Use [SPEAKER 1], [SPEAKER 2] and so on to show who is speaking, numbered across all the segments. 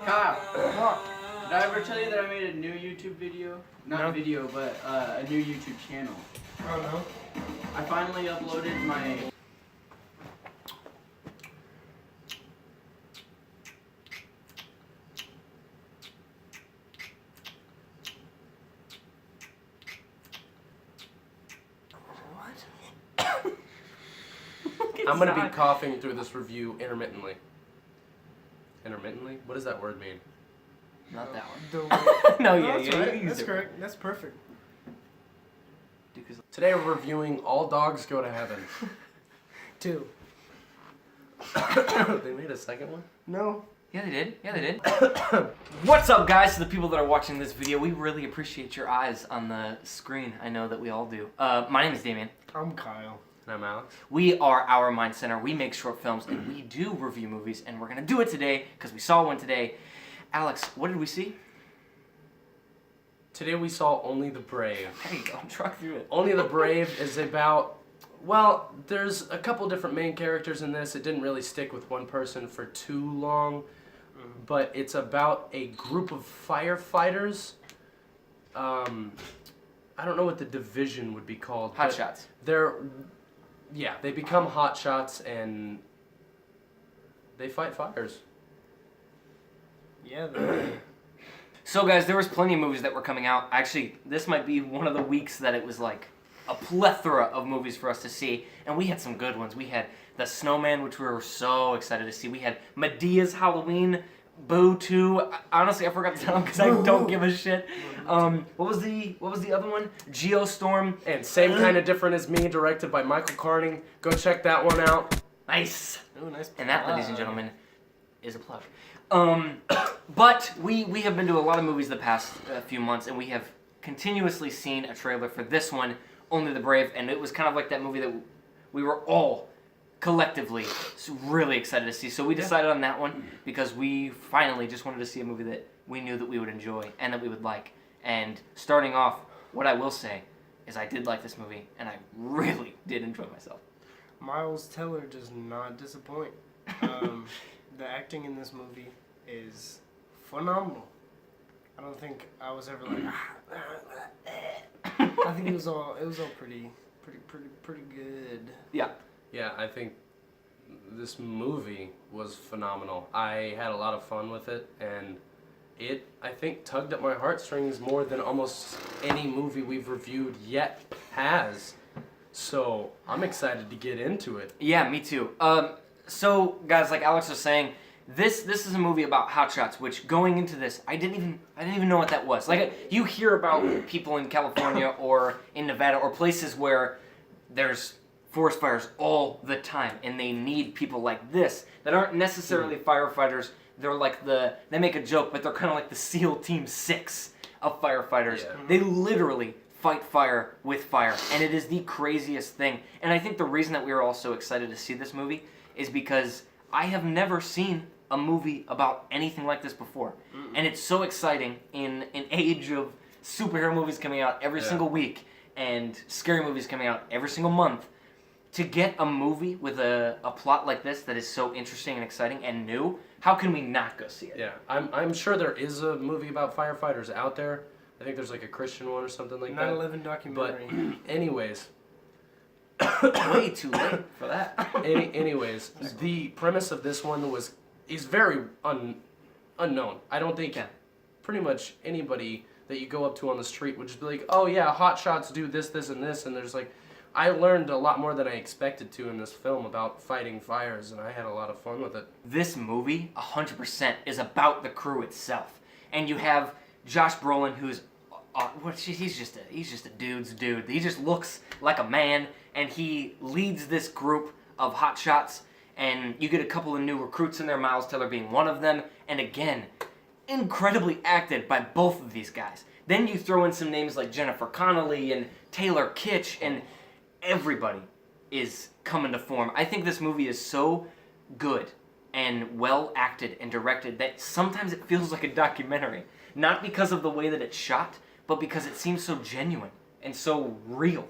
[SPEAKER 1] Kyle, did I ever tell you that I made a new YouTube video? Not video, but a new YouTube channel.
[SPEAKER 2] Oh no.
[SPEAKER 1] I finally uploaded my...
[SPEAKER 3] I'm going to be coughing through this review intermittently. Intermittently? What does that word mean?
[SPEAKER 4] Not that one.
[SPEAKER 2] No,
[SPEAKER 4] Yeah,
[SPEAKER 2] that's
[SPEAKER 4] you
[SPEAKER 2] right.
[SPEAKER 4] use
[SPEAKER 2] That's
[SPEAKER 4] it.
[SPEAKER 2] correct. That's perfect.
[SPEAKER 3] Today we're reviewing All Dogs Go to Heaven.
[SPEAKER 2] 2.
[SPEAKER 3] They made a second one?
[SPEAKER 2] No.
[SPEAKER 4] Yeah, they did. Yeah, they did. What's up, guys? To the people that are watching this video, we really appreciate your eyes on the screen. I know that we all do. My name is Damien.
[SPEAKER 2] I'm Kyle.
[SPEAKER 3] And I'm Alex.
[SPEAKER 4] We are Our Mind Center. We make short films, and we do review movies, and we're going to do it today because we saw one today. Alex, what did we see?
[SPEAKER 3] Today we saw Only the Brave.
[SPEAKER 4] There you go. Truck through it.
[SPEAKER 3] Only the Brave is about, well, there's a couple different main characters in this. It didn't really stick with one person for too long, but it's about a group of firefighters. I don't know what the division would be called.
[SPEAKER 4] Hot
[SPEAKER 3] but
[SPEAKER 4] shots.
[SPEAKER 3] They become hot shots and they fight fires.
[SPEAKER 2] Yeah.
[SPEAKER 4] So, guys, there was plenty of movies that were coming out. Actually, this might be one of the weeks that it was like a plethora of movies for us to see, and we had some good ones. We had The Snowman, which we were so excited to see. We had Medea's Halloween, Boo 2. Honestly, I forgot to tell him because I don't give a shit. What was the other one? Geostorm.
[SPEAKER 3] And Same Kind of Different as Me, directed by Michael Carning. Go check that one out.
[SPEAKER 4] Nice.
[SPEAKER 2] Oh, nice.
[SPEAKER 4] And that, ladies and gentlemen, is a plug. But we have been to a lot of movies the past few months, and we have continuously seen a trailer for this one, Only the Brave, and it was kind of like that movie that we were all collectively really excited to see. So we decided on that one because we finally just wanted to see a movie that we knew that we would enjoy and that we would like. And starting off, what I will say is I did like this movie, and I really did enjoy myself.
[SPEAKER 2] Miles Teller does not disappoint. The acting in this movie is phenomenal. I don't think I was ever like. I think it was all pretty good.
[SPEAKER 4] Yeah.
[SPEAKER 3] Yeah, I think this movie was phenomenal. I had a lot of fun with it, and it, I think, tugged at my heartstrings more than almost any movie we've reviewed yet has. So I'm excited to get into it.
[SPEAKER 4] Yeah, me too. So, guys, like Alex was saying, this is a movie about hotshots. Which going into this, I didn't even know what that was. Like, you hear about people in California or in Nevada or places where there's forest fires all the time, and they need people like this that aren't necessarily firefighters. They're like they make a joke, but they're kind of like the SEAL Team 6 of firefighters.
[SPEAKER 3] Yeah.
[SPEAKER 4] They literally fight fire with fire, and it is the craziest thing. And I think the reason that we were all so excited to see this movie is because I have never seen a movie about anything like this before. And it's so exciting in an age of superhero movies coming out every single week and scary movies coming out every single month. To get a movie with a plot like this that is so interesting and exciting and new, how can we not go see it?
[SPEAKER 3] Yeah, I'm sure there is a movie about firefighters out there. I think there's like a Christian one or something like that.
[SPEAKER 2] 9/11 documentary.
[SPEAKER 3] But anyways,
[SPEAKER 4] Way too late for that.
[SPEAKER 3] anyways, the premise of this one is very unknown. I don't think pretty much anybody that you go up to on the street would just be like, oh yeah, hot shots do this, this, and this, and there's like, I learned a lot more than I expected to in this film about fighting fires, and I had a lot of fun with it.
[SPEAKER 4] This movie, 100%, is about the crew itself. And you have Josh Brolin, who's he's just a dude's dude. He just looks like a man, and he leads this group of hotshots. And you get a couple of new recruits in there, Miles Teller being one of them. And again, incredibly acted by both of these guys. Then you throw in some names like Jennifer Connelly and Taylor Kitsch, and everybody is coming to form. I think this movie is so good and well acted and directed that sometimes it feels like a documentary. Not because of the way that it's shot, but because it seems so genuine and so real.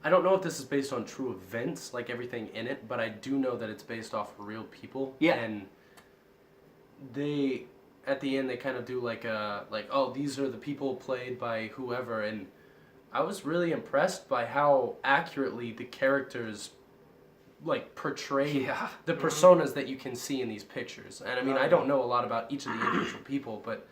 [SPEAKER 3] I don't know if this is based on true events, like everything in it, but I do know that it's based off real people.
[SPEAKER 4] Yeah.
[SPEAKER 3] And they at the end they kind of do like oh, these are the people played by whoever, and I was really impressed by how accurately the characters like portray the personas that you can see in these pictures. And I mean, I don't know a lot about each of the individual people, but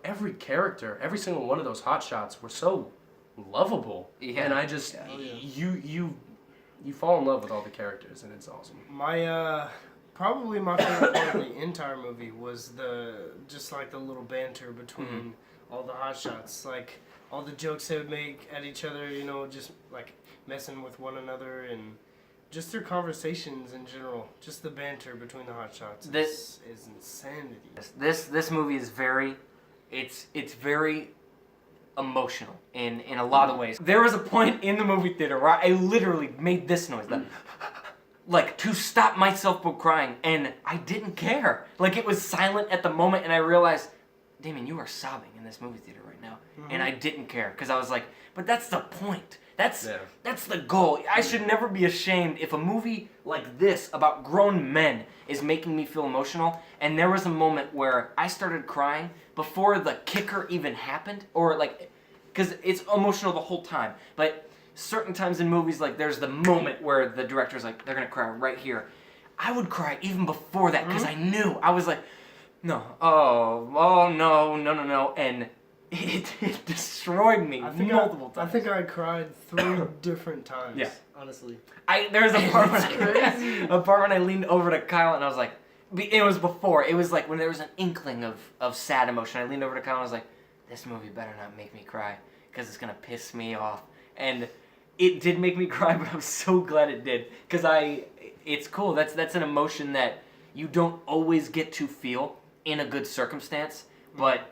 [SPEAKER 3] every character, every single one of those hotshots were so lovable.
[SPEAKER 4] Yeah.
[SPEAKER 3] And I just you fall in love with all the characters, and it's awesome.
[SPEAKER 2] Probably my favorite part of the entire movie was just like the little banter between all the hotshots, like all the jokes they would make at each other, you know, just like messing with one another, and just their conversations in general, just the banter between the hotshots. This is insanity.
[SPEAKER 4] This movie is it's very emotional in a lot of ways. There was a point in the movie theater where I literally made this noise, like to stop myself from crying, and I didn't care. Like, it was silent at the moment, and I realized, Damien, you are sobbing in this movie theater right now, and I didn't care because I was like, but that's the point. That's the goal. I should never be ashamed if a movie like this about grown men is making me feel emotional. And there was a moment where I started crying before the kicker even happened, or like, because it's emotional the whole time. But certain times in movies, like there's the moment where the director's like, they're gonna cry right here. I would cry even before that because I knew. I was like, no, no, and it destroyed me multiple times.
[SPEAKER 2] I think I cried 3 different times.
[SPEAKER 4] Yeah.
[SPEAKER 2] Honestly.
[SPEAKER 4] There was a part when I leaned over to Kyle and I was like, it was before. It was like when there was an inkling of sad emotion. I leaned over to Kyle and I was like, this movie better not make me cry because it's gonna piss me off. And it did make me cry, but I'm so glad it did because it's cool. That's an emotion that you don't always get to feel in a good circumstance, but.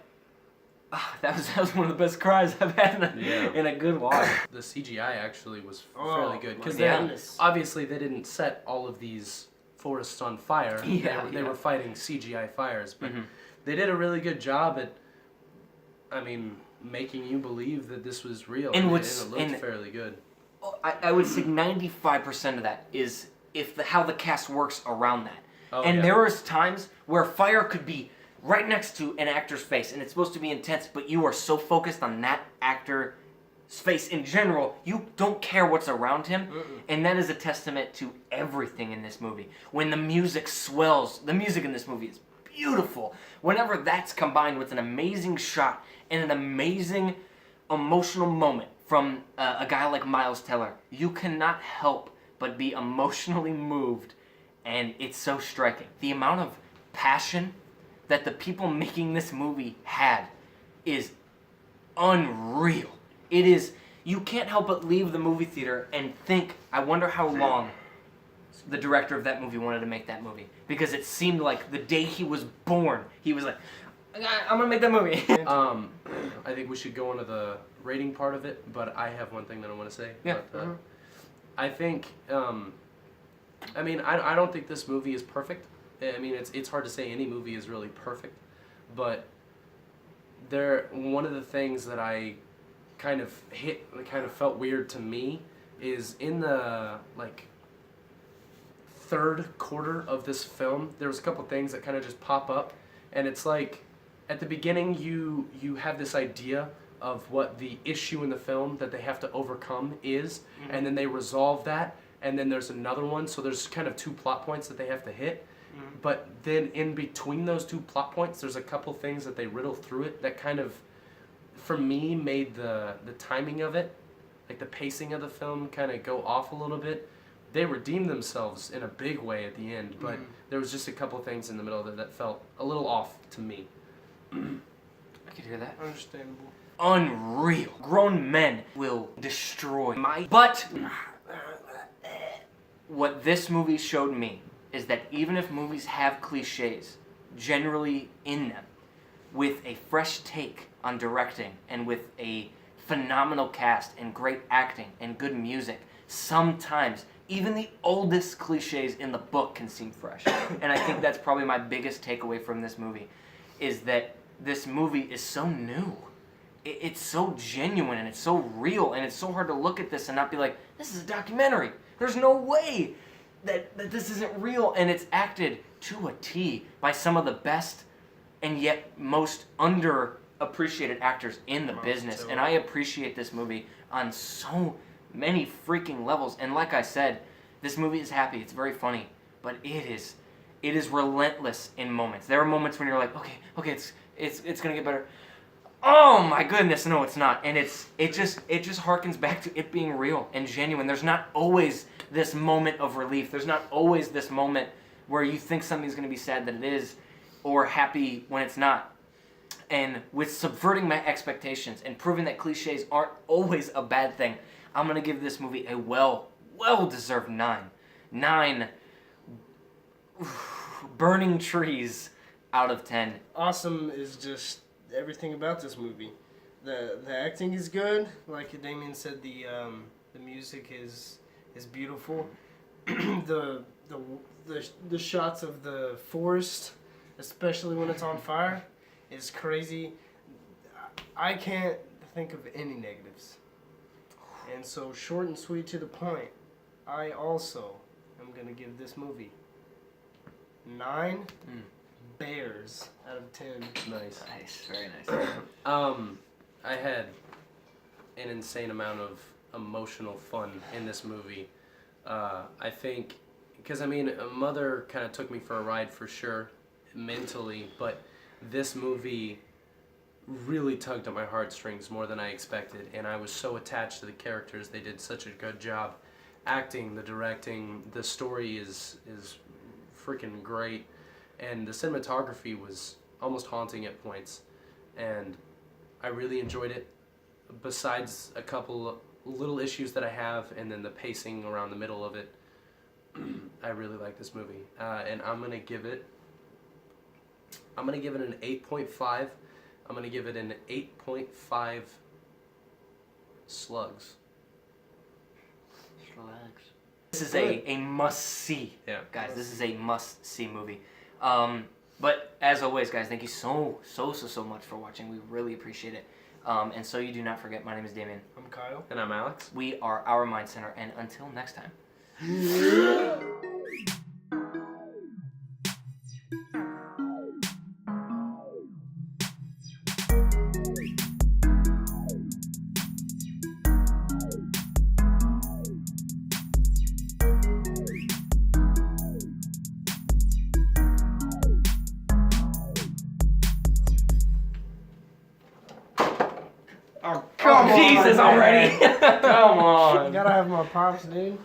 [SPEAKER 4] That was one of the best cries I've had in a good while.
[SPEAKER 3] The CGI actually was fairly good because obviously they didn't set all of these forests on fire. They were fighting CGI fires, but they did a really good job at, I mean, making you believe that this was real, and it looked fairly good.
[SPEAKER 4] I would say 95% of that is how the cast works around that. There was times where fire could be right next to an actor's face, and it's supposed to be intense, but you are so focused on that actor's face in general, you don't care what's around him, and that is a testament to everything in this movie. When the music swells, the music in this movie is beautiful. Whenever that's combined with an amazing shot and an amazing emotional moment from a guy like Miles Teller, you cannot help but be emotionally moved, and it's so striking. The amount of passion that the people making this movie had is unreal. It is, you can't help but leave the movie theater and think, I wonder how long the director of that movie wanted to make that movie. Because it seemed like the day he was born, he was like, I'm gonna make that movie.
[SPEAKER 3] I think we should go into the rating part of it, but I have one thing that I want to say.
[SPEAKER 4] Yeah.
[SPEAKER 3] But, I think, I mean, I don't think this movie is perfect. I mean, it's hard to say any movie is really perfect, but one of the things that I kind of felt weird to me is in the third quarter of this film, there was a couple things that kind of just pop up, and it's like at the beginning you have this idea of what the issue in the film that they have to overcome is, and then they resolve that, and then there's another one, so there's kind of 2 plot points that they have to hit. But then in between those 2 plot points, there's a couple things that they riddle through it that kind of, for me, made the timing of it, like the pacing of the film, kind of go off a little bit. They redeemed themselves in a big way at the end, but there was just a couple things in the middle that felt a little off to me.
[SPEAKER 4] I could hear that.
[SPEAKER 2] Understandable.
[SPEAKER 4] Unreal. Grown men will destroy But what this movie showed me is that even if movies have cliches generally in them, with a fresh take on directing and with a phenomenal cast and great acting and good music, sometimes even the oldest cliches in the book can seem fresh. And I think that's probably my biggest takeaway from this movie, is that this movie is so new. It's so genuine and it's so real, and it's so hard to look at this and not be like, this is a documentary. There's no way that this isn't real, and it's acted to a T by some of the best and yet most underappreciated actors in the
[SPEAKER 2] Miles
[SPEAKER 4] business.
[SPEAKER 2] Teller.
[SPEAKER 4] And I appreciate this movie on so many freaking levels. And like I said, this movie is happy. It's very funny, but it is relentless in moments. There are moments when you're like, okay, it's gonna get better. Oh my goodness, no, it's not. And it just harkens back to it being real and genuine. There's not always this moment of relief. There's not always this moment where you think something's gonna be sad that it is, or happy when it's not. And with subverting my expectations and proving that cliches aren't always a bad thing, I'm gonna give this movie a well-deserved 9. 9 burning trees out of 10.
[SPEAKER 2] Awesome is just everything about this movie. The acting is good. Like Damien said, the music is beautiful. the shots of the forest, especially when it's on fire, is crazy. I can't think of any negatives. And so, short and sweet to the point, I also am going to give this movie 9 bears out of 10.
[SPEAKER 3] Nice.
[SPEAKER 4] Nice, very nice.
[SPEAKER 3] I had an insane amount of emotional fun in this movie. I think, because I mean, Mother kind of took me for a ride for sure, mentally, but this movie really tugged at my heartstrings more than I expected, and I was so attached to the characters. They did such a good job acting, the directing, the story is freaking great, and the cinematography was almost haunting at points, and I really enjoyed it. Besides a couple little issues that I have, and then the pacing around the middle of it, I really like this movie, and I'm gonna give it an 8.5. I'm gonna give it an 8.5 slugs.
[SPEAKER 4] This is a must-see.
[SPEAKER 3] Yeah.
[SPEAKER 4] Guys, this is a must-see movie. But as always, guys, thank you so much for watching. We really appreciate it. And so you do not forget, my name is Damien.
[SPEAKER 2] I'm Kyle.
[SPEAKER 3] And I'm Alex.
[SPEAKER 4] We are Our Mind Center, and until next time.
[SPEAKER 3] Oh, come on,
[SPEAKER 4] Jesus
[SPEAKER 3] man.
[SPEAKER 4] already!
[SPEAKER 3] Come on.
[SPEAKER 2] I gotta have my pops, dude.